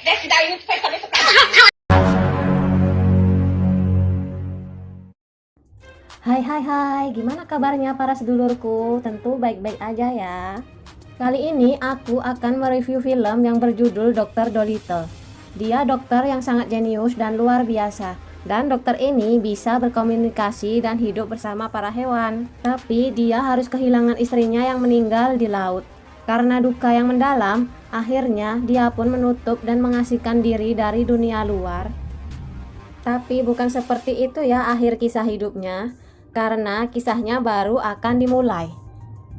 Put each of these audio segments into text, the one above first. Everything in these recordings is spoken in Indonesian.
Hai, gimana kabarnya para sedulurku? Tentu baik-baik aja ya. Kali ini aku akan mereview film yang berjudul Dr. Dolittle. Dia dokter yang sangat jenius dan luar biasa. Dan dokter ini bisa berkomunikasi dan hidup bersama para hewan. Tapi dia harus kehilangan istrinya yang meninggal di laut. Karena duka yang mendalam, akhirnya dia pun menutup dan mengasingkan diri dari dunia luar. Tapi bukan seperti itu ya akhir kisah hidupnya, karena kisahnya baru akan dimulai.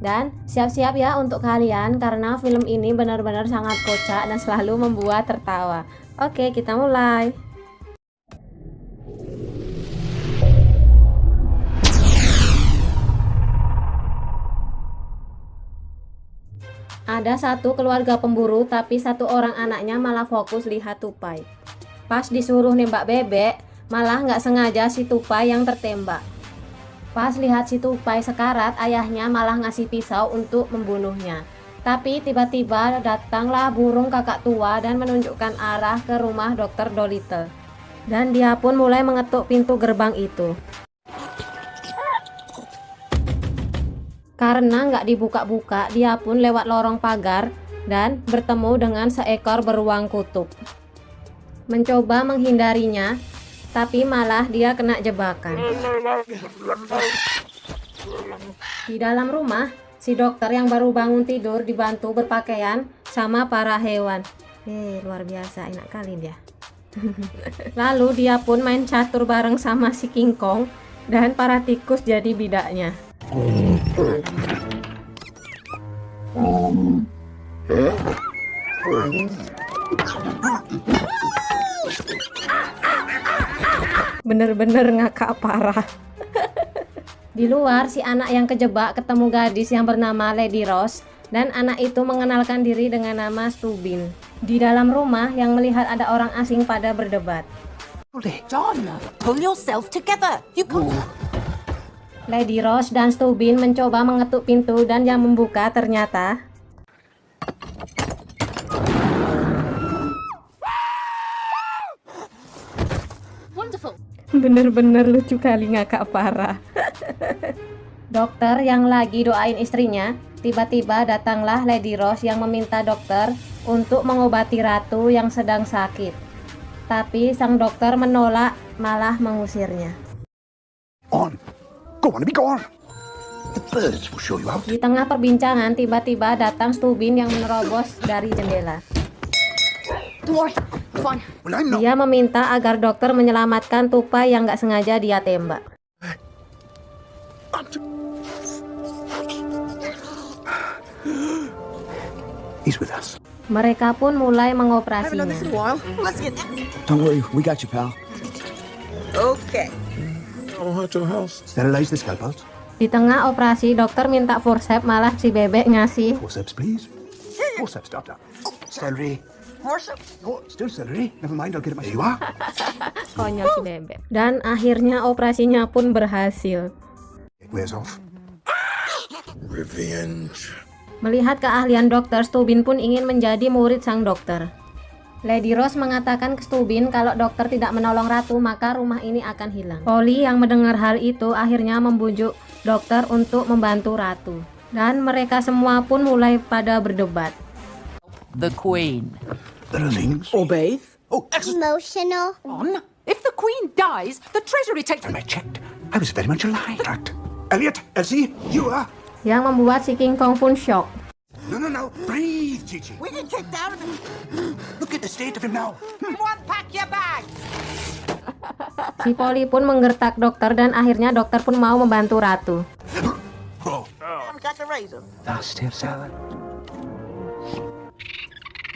Dan siap-siap ya untuk kalian, karena film ini benar-benar sangat kocak dan selalu membuat tertawa. Oke, kita mulai. Ada satu keluarga pemburu, tapi satu orang anaknya malah fokus lihat tupai. Pas disuruh nembak bebek, malah nggak sengaja si tupai yang tertembak. Pas lihat si tupai sekarat, ayahnya malah ngasih pisau untuk membunuhnya. Tapi tiba-tiba datanglah burung kakak tua dan menunjukkan arah ke rumah Dr. Dolittle. Dan dia pun mulai mengetuk pintu gerbang itu. Karena nggak dibuka-buka, dia pun lewat lorong pagar dan bertemu dengan seekor beruang kutub. Mencoba menghindarinya, tapi malah dia kena jebakan. Di dalam rumah, si dokter yang baru bangun tidur dibantu berpakaian sama para hewan. Luar biasa, enak kali dia. Lalu dia pun main catur bareng sama si King Kong dan para tikus jadi bidaknya. Bener-bener ngakak parah. Di luar, si anak yang kejebak ketemu gadis yang bernama Lady Rose, dan anak itu mengenalkan diri dengan nama Stubin. Di dalam rumah, yang melihat ada orang asing pada berdebat. John, pull yourself together. You can't. Lady Rose dan Stubin mencoba mengetuk pintu dan yang membuka ternyata Wonderful. bener-bener lucu kali, ngakak parah. Dokter yang lagi doain istrinya, tiba-tiba datanglah Lady Rose yang meminta dokter untuk mengobati ratu yang sedang sakit. Tapi sang dokter menolak, malah mengusirnya. Go on, be gone. The birds will show you out. Di tengah perbincangan, tiba-tiba datang Stubin yang menerobos dari jendela. Don't worry, fine. Well, I'm not. Dia meminta agar dokter menyelamatkan tupai yang gak sengaja dia tembak. He's with us. Mereka pun mulai mengoperasinya. Let's get Don't worry, we got you, pal. Okay. Sterilize the scalpels. Di tengah operasi, dokter minta forceps, malah si bebek ngasih. Forceps, please. Forceps, doctor. Celery. Forceps. Oh, still celery. Never mind, I'll get it myself. You are? Konyol si bebek. Dan akhirnya operasinya pun berhasil. It wears off. Revenge. Melihat keahlian dokter, Stubin pun ingin menjadi murid sang dokter. Lady Rose mengatakan ke Stubin kalau dokter tidak menolong ratu, maka rumah ini akan hilang. Polly yang mendengar hal itu akhirnya membujuk dokter untuk membantu ratu. Dan mereka semua pun mulai pada berdebat. The Queen. The things. Or bathe. Oh, excellent. Emotional. On. If the Queen dies, the Treasury takes... I checked. I was very much alive. Right. Elliot, Elsie, you are. Yang membuat si King Kong pun shock. No. Breathe, Gigi. We get kicked out of it. Look at the state of him now. Everyone, pack your bags. Si Polly pun menggertak dokter dan akhirnya dokter pun mau membantu ratu. Bro. Got the razor. That's still salad.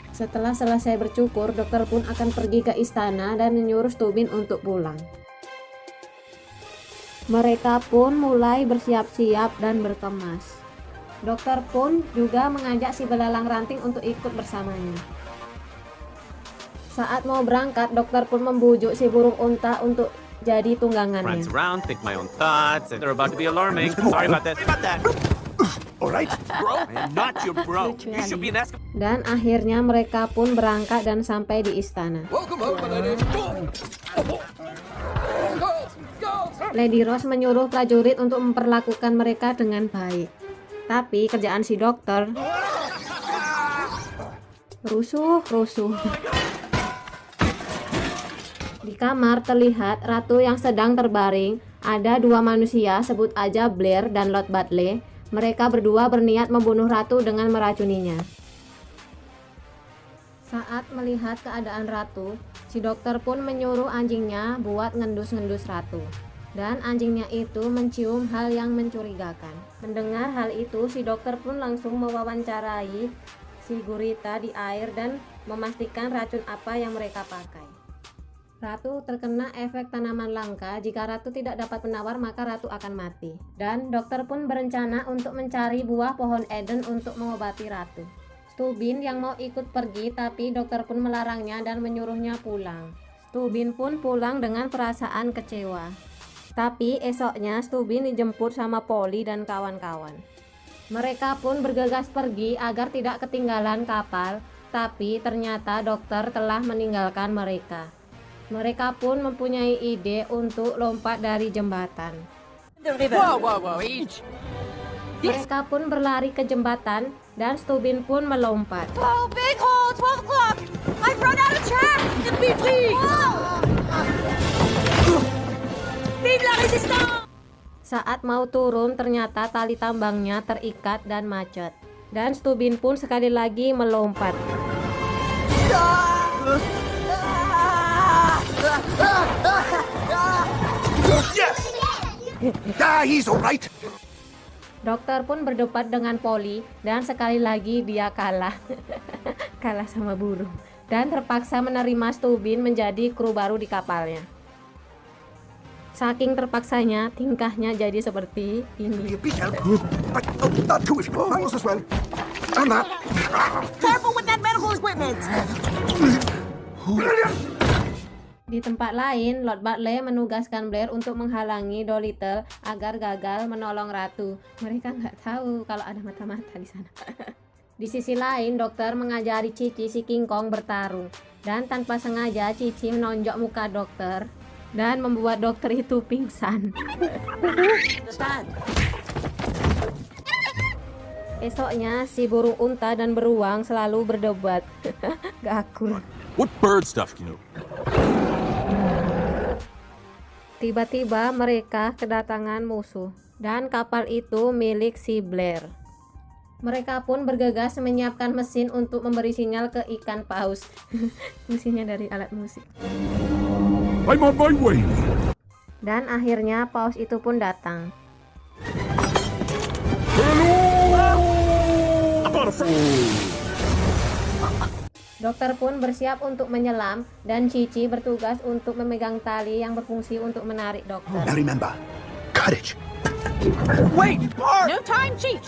Setelah selesai bercukur, dokter pun akan pergi ke istana dan menyuruh Stubin untuk pulang. Mereka pun mulai bersiap-siap dan berkemas. Dokter pun juga mengajak si belalang ranting untuk ikut bersamanya. Saat mau berangkat, dokter pun membujuk si burung unta untuk jadi tunggangannya. Runs around, think my own thoughts, and they're about to be alarming. Sorry about that. All right? Bro, I am not your bro. Lucu You should kali. be an Eskimo. Dan akhirnya mereka pun berangkat dan sampai di istana. Lady Rose menyuruh prajurit untuk memperlakukan mereka dengan baik. Tapi kerjaan si dokter rusuh. Di kamar terlihat ratu yang sedang terbaring. Ada dua manusia, sebut aja Blair dan Lord Batley. Mereka berdua berniat membunuh ratu dengan meracuninya. Saat melihat keadaan ratu, si dokter pun menyuruh anjingnya buat ngendus-ngendus ratu. Dan anjingnya itu mencium hal yang mencurigakan. Mendengar hal itu, si dokter pun langsung mewawancarai si gurita di air dan memastikan racun apa yang mereka pakai. Ratu terkena efek tanaman langka. Jika ratu tidak dapat penawar, maka ratu akan mati. Dan dokter pun berencana untuk mencari buah pohon Eden untuk mengobati ratu. Stubin yang mau ikut pergi, tapi dokter pun melarangnya dan menyuruhnya pulang. Stubin pun pulang dengan perasaan kecewa. Tapi esoknya Stubin dijemput sama Polly dan kawan-kawan. Mereka pun bergegas pergi agar tidak ketinggalan kapal, tapi ternyata dokter telah meninggalkan mereka. Mereka pun mempunyai ide untuk lompat dari jembatan. Whoa, each. Mereka pun berlari ke jembatan dan Stubin pun melompat. Oh, big hole, 12 o'clock. I've run out of track. Vive la résistance! Saat mau turun, ternyata tali tambangnya terikat dan macet. Dan Stubin pun sekali lagi melompat. Yes! He's all right. Dokter pun berdebat dengan Polly dan sekali lagi dia kalah. Kalah sama burung. Dan terpaksa menerima Stubin menjadi kru baru di kapalnya. Saking terpaksanya, tingkahnya jadi seperti ini. Be careful. That too, if you thanks as well. And that. Careful with that medical equipment. Brilliant! Di tempat lain, Lord Batley menugaskan Blair untuk menghalangi Dolittle agar gagal menolong ratu. Mereka nggak tahu kalau ada mata-mata di sana. Di sisi lain, dokter mengajari Cici si King Kong bertarung. Dan tanpa sengaja, Cici menonjok muka dokter dan membuat dokter itu pingsan. Esoknya, si burung unta dan beruang selalu berdebat. Gak akur. What bird stuff can you? Tiba-tiba mereka kedatangan musuh dan kapal itu milik si Blair. Mereka pun bergegas menyiapkan mesin untuk memberi sinyal ke ikan paus. Mesinnya dari alat musik. I'm on my way. Dan akhirnya paus itu pun datang. Dokter pun bersiap untuk menyelam dan Cici bertugas untuk memegang tali yang berfungsi untuk menarik dokter. Now remember, courage. Wait! No time, Cheech!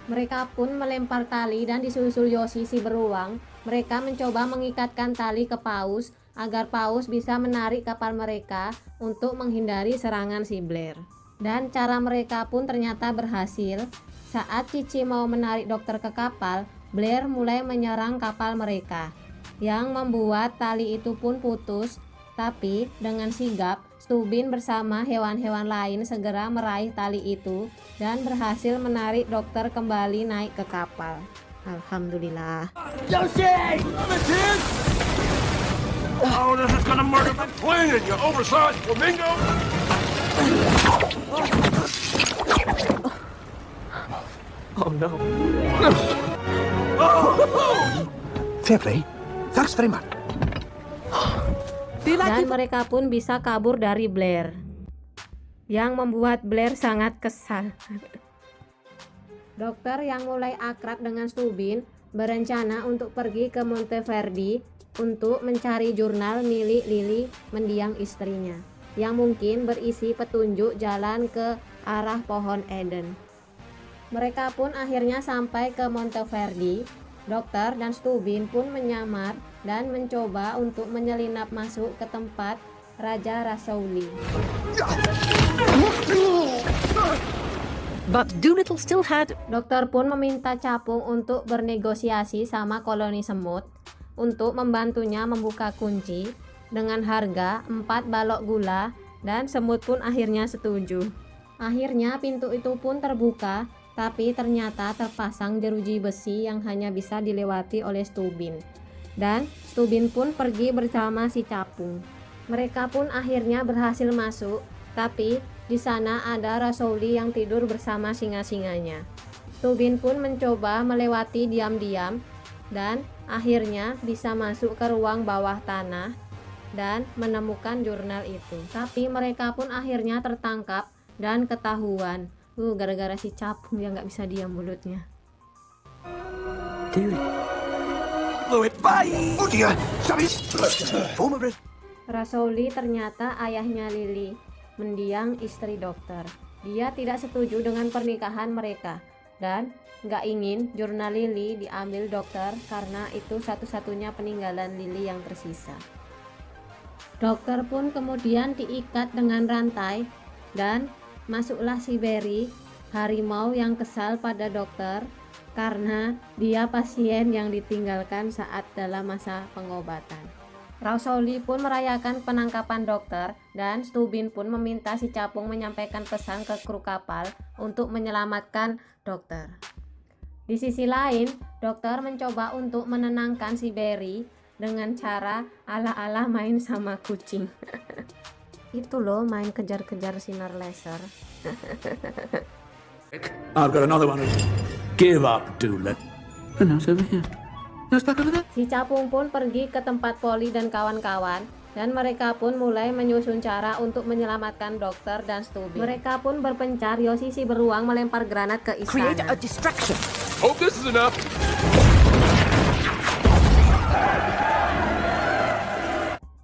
Mereka pun melempar tali dan disusul Yoshi si beruang. Mereka mencoba mengikatkan tali ke paus agar paus bisa menarik kapal mereka untuk menghindari serangan si Blair. Dan cara mereka pun ternyata berhasil. Saat Cici mau menarik dokter ke kapal, Blair mulai menyerang kapal mereka, yang membuat tali itu pun putus. Tapi dengan sigap, Stubin bersama hewan-hewan lain segera meraih tali itu dan berhasil menarik dokter kembali naik ke kapal. Alhamdulillah. Oh, this is gonna murder the queen, you oversized flamingo! Oh no. Fair play. Thanks very much. Dan mereka pun bisa kabur dari Blair, yang membuat Blair sangat kesal. Dokter yang mulai akrab dengan Stubin berencana untuk pergi ke Monteverdi untuk mencari jurnal milik Lily mendiang istrinya, yang mungkin berisi petunjuk jalan ke arah pohon Eden. Mereka pun akhirnya sampai ke Monteverdi. Dokter dan Stubin pun menyamar dan mencoba untuk menyelinap masuk ke tempat Raja Rasauli. But Doolittle still had... Dokter pun meminta capung untuk bernegosiasi sama koloni semut untuk membantunya membuka kunci dengan harga 4 balok gula, dan semut pun akhirnya setuju. Akhirnya pintu itu pun terbuka, tapi ternyata terpasang jeruji besi yang hanya bisa dilewati oleh Stubin. Dan Stubin pun pergi bersama si capung. Mereka pun akhirnya berhasil masuk, tapi di sana ada Rasouli yang tidur bersama singa-singanya. Stubin pun mencoba melewati diam-diam dan akhirnya bisa masuk ke ruang bawah tanah dan menemukan jurnal itu. Tapi mereka pun akhirnya tertangkap dan ketahuan. Gara-gara si capung yang nggak bisa diam mulutnya. Oh dear, sorry. Rasouli ternyata ayahnya Lily, mendiang istri dokter. Dia tidak setuju dengan pernikahan mereka dan nggak ingin jurnal Lily diambil dokter karena itu satu-satunya peninggalan Lily yang tersisa. Dokter pun kemudian diikat dengan rantai dan masuklah si Barry, harimau yang kesal pada dokter karena dia pasien yang ditinggalkan saat dalam masa pengobatan. Rasouli pun merayakan penangkapan dokter dan Stubin pun meminta si capung menyampaikan pesan ke kru kapal untuk menyelamatkan dokter. Di sisi lain, dokter mencoba untuk menenangkan si Barry dengan cara ala-ala main sama kucing. Itu loh, main kejar-kejar sinar laser. I've got another one. Give up, Doolittle. Oh, no, it's over here. No, it's back over there. Si capung pun pergi ke tempat Polly dan kawan-kawan, dan mereka pun mulai menyusun cara untuk menyelamatkan dokter dan Stubin. Mereka pun berpencar, Yoshi si beruang melempar granat ke Create istana. a distraction. Hope this is enough.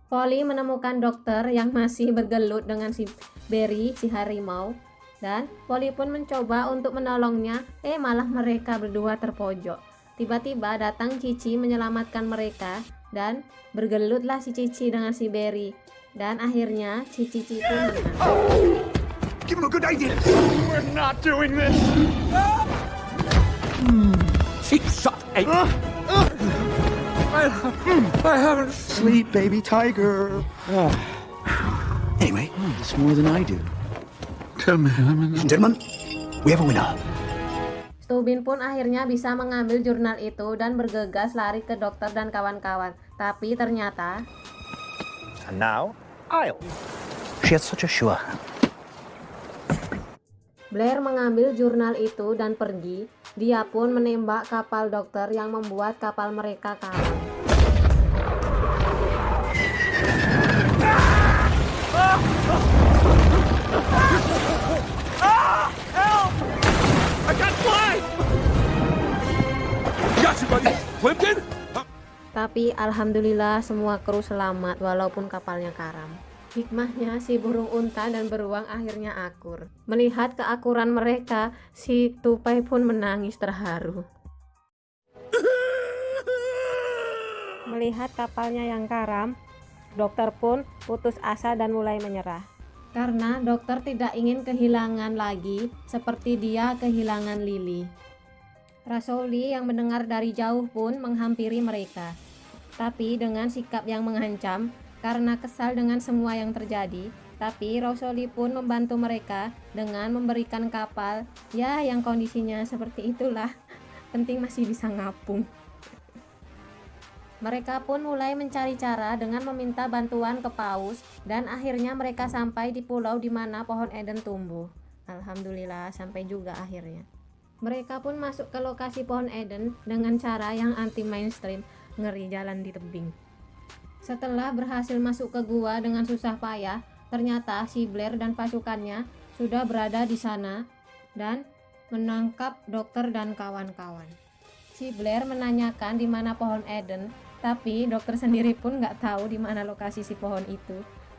Polly menemukan dokter yang masih bergelut dengan si Barry, si harimau, dan Polly pun mencoba untuk menolongnya, malah mereka berdua terpojok. Tiba-tiba datang Cici menyelamatkan mereka dan bergelutlah si Cici dengan si Barry, dan akhirnya si Cici pun menang. Give him a good idea. We're not doing this. Shut up. I haven't. Sleep, baby tiger. Anyway, It's more than I do. tell me, ladies and gentlemen, we have a winner. Stubin pun akhirnya bisa mengambil jurnal itu dan bergegas lari ke dokter dan kawan-kawan. Tapi ternyata And now, I'll. She has such a sure. Blair mengambil jurnal itu dan pergi. Dia pun menembak kapal dokter yang membuat kapal mereka karam. I got fly. Got you, buddy. Plimpton? Tapi alhamdulillah semua kru selamat walaupun kapalnya karam. Hikmahnya si burung unta dan beruang akhirnya akur. Melihat keakuran mereka, si tupai pun menangis terharu. Melihat kapalnya yang karam, dokter pun putus asa dan mulai menyerah. Karena dokter tidak ingin kehilangan lagi seperti dia kehilangan Lily. Rasouli yang mendengar dari jauh pun menghampiri mereka. Tapi dengan sikap yang mengancam, karena kesal dengan semua yang terjadi, tapi Rasouli pun membantu mereka dengan memberikan kapal, ya yang kondisinya seperti itulah, penting masih bisa ngapung. Mereka pun mulai mencari cara dengan meminta bantuan ke paus, dan akhirnya mereka sampai di pulau di mana pohon Eden tumbuh. Alhamdulillah sampai juga akhirnya. Mereka pun masuk ke lokasi pohon Eden dengan cara yang anti mainstream, ngeri jalan di tebing. Setelah berhasil masuk ke gua dengan susah payah, ternyata si Blair dan pasukannya sudah berada di sana dan menangkap dokter dan kawan-kawan. Si Blair menanyakan di mana pohon Eden, tapi dokter sendiri pun nggak tahu di mana lokasi si pohon itu.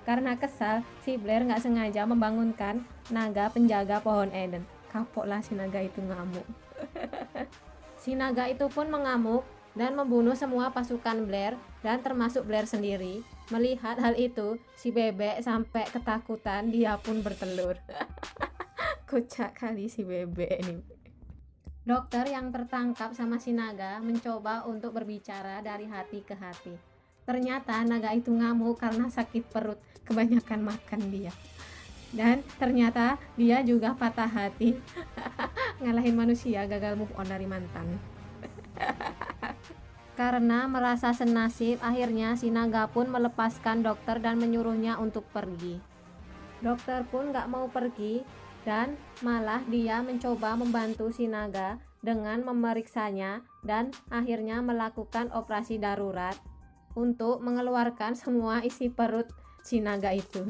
Karena kesal, si Blair nggak sengaja membangunkan naga penjaga pohon Eden. Kapoklah si naga itu ngamuk. Si naga itu pun mengamuk dan membunuh semua pasukan Blair dan termasuk Blair sendiri. Melihat hal itu, si bebek sampai ketakutan, dia pun bertelur. Kocak kali si bebek ini. Dokter yang tertangkap sama si naga mencoba untuk berbicara dari hati ke hati. Ternyata naga itu ngamuk karena sakit perut, kebanyakan makan dia. Dan ternyata dia juga patah hati. Ngalahin manusia, gagal move on dari mantan. Karena merasa senasib, akhirnya si naga pun melepaskan dokter dan menyuruhnya untuk pergi. Dokter pun gak mau pergi dan malah dia mencoba membantu si naga dengan memeriksanya dan akhirnya melakukan operasi darurat untuk mengeluarkan semua isi perut si naga itu.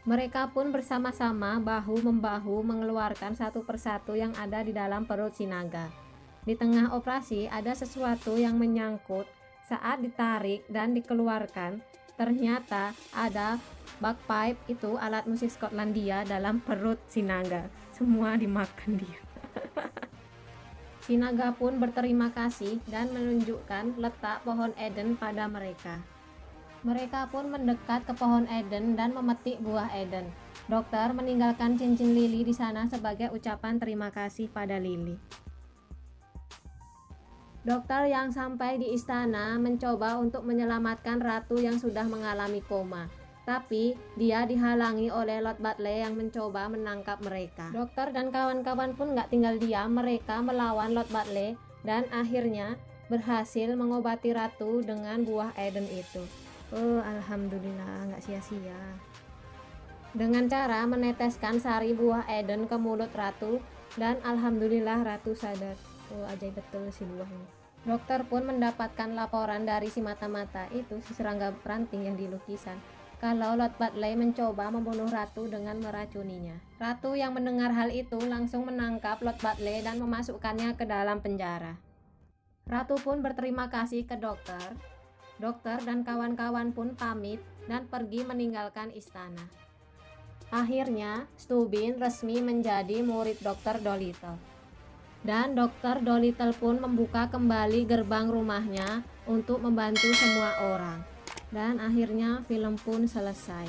Mereka pun bersama-sama bahu-membahu mengeluarkan satu persatu yang ada di dalam perut si naga. Di tengah operasi ada sesuatu yang menyangkut. Saat ditarik dan dikeluarkan, ternyata ada bagpipe, itu alat musik Skotlandia, dalam perut si naga. Semua dimakan dia. Si naga pun berterima kasih dan menunjukkan letak pohon Eden pada mereka. Mereka pun mendekat ke pohon Eden dan memetik buah Eden. Dokter meninggalkan cincin lili di sana sebagai ucapan terima kasih pada lili. Dokter yang sampai di istana mencoba untuk menyelamatkan ratu yang sudah mengalami koma. Tapi dia dihalangi oleh Lord Batley yang mencoba menangkap mereka. Dokter dan kawan-kawan pun gak tinggal diam, mereka melawan Lord Batley dan akhirnya berhasil mengobati ratu dengan buah Eden itu. Oh, alhamdulillah, gak sia-sia. Dengan cara meneteskan sari buah Eden ke mulut ratu dan alhamdulillah ratu sadar. Oh, ajaib betul si buah ini. Dokter pun mendapatkan laporan dari si mata-mata itu, si serangga ranting yang di lukisan, kalau Lord Batley mencoba membunuh ratu dengan meracuninya. Ratu yang mendengar hal itu langsung menangkap Lord Batley dan memasukkannya ke dalam penjara. Ratu pun berterima kasih ke dokter. Dokter dan kawan-kawan pun pamit dan pergi meninggalkan istana. Akhirnya, Stubin resmi menjadi murid Dr. Dolittle. Dan Dr. Dolittle pun membuka kembali gerbang rumahnya untuk membantu semua orang. Dan akhirnya film pun selesai.